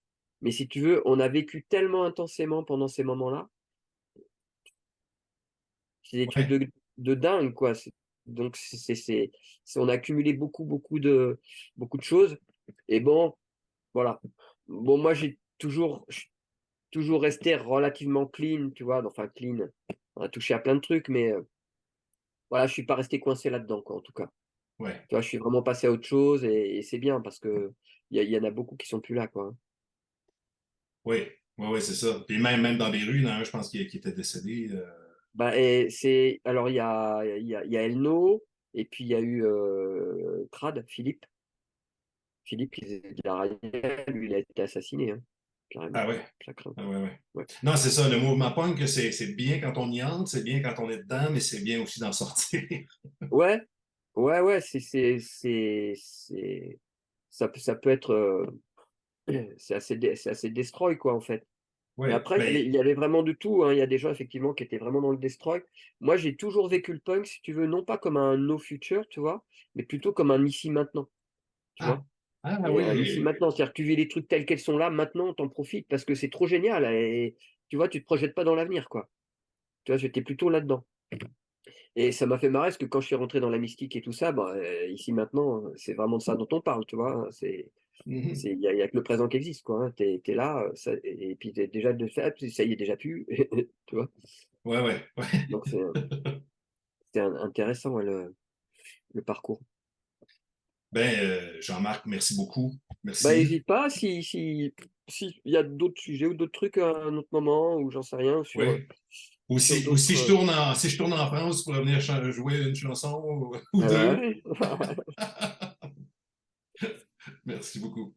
Mais si tu veux, on a vécu tellement intensément pendant ces moments-là. C'est des trucs Ouais, de dingue, quoi. Donc, on a accumulé beaucoup de choses. Et bon, voilà. Bon, moi, je suis toujours resté relativement clean, tu vois. Enfin, clean. On a touché à plein de trucs, mais voilà, je suis pas resté coincé là-dedans, quoi, en tout cas. ouais, Tu vois, je suis vraiment passé à autre chose et c'est bien parce que il y en a beaucoup qui sont plus là, quoi. ouais, ouais, ouais, c'est ça. Puis même dans Béru, il y en a un, je pense, qui était décédé. Bah, et alors, il y a Elno, et puis il y a eu Trad, Philippe. Philippe, il faisait de la raïère, lui, il a été assassiné, hein, Ah carrément. ouais, Ça craint. ah ouais, ouais. Ouais. Non, c'est ça, le mouvement punk, c'est bien quand on y entre, c'est bien quand on est dedans, mais c'est bien aussi d'en sortir. Ouais, ouais, ouais, ça peut être. c'est assez destroy, quoi, en fait. Mais Ouais, après, il y avait vraiment de tout, hein. Il y a des gens effectivement qui étaient vraiment dans le destroy. Moi, j'ai toujours vécu le punk, si tu veux, non pas comme un no future, tu vois? Mais plutôt comme un ici maintenant, tu ah, vois? ah Et un ici oui, maintenant, c'est-à-dire que tu vis les trucs tels quels sont là, maintenant, tu en profites parce que c'est trop génial et tu vois, tu te projettes pas dans l'avenir, quoi. Tu vois, j'étais plutôt là-dedans et ça m'a fait marrer parce que quand je suis rentré dans la mystique et tout ça, bah, ici maintenant, c'est vraiment de ça dont on parle, tu vois? mhm. Il y a que le présent qui existe, quoi, hein. Tu es là, ça et puis tu déjà de fait, ça y est déjà plus, tu vois? Ouais, ouais, ouais. Donc c'est intéressant, ouais, le parcours. Ben, Jean-Marc, merci beaucoup. Bah, Merci. hésite pas si il y a d'autres sujets ou d'autres trucs à un autre moment ou j'en sais rien Oui. sur Ou si d'autres, si je tourne en France pour venir jouer une chanson ou ah deux. bah, ouais. Merci beaucoup.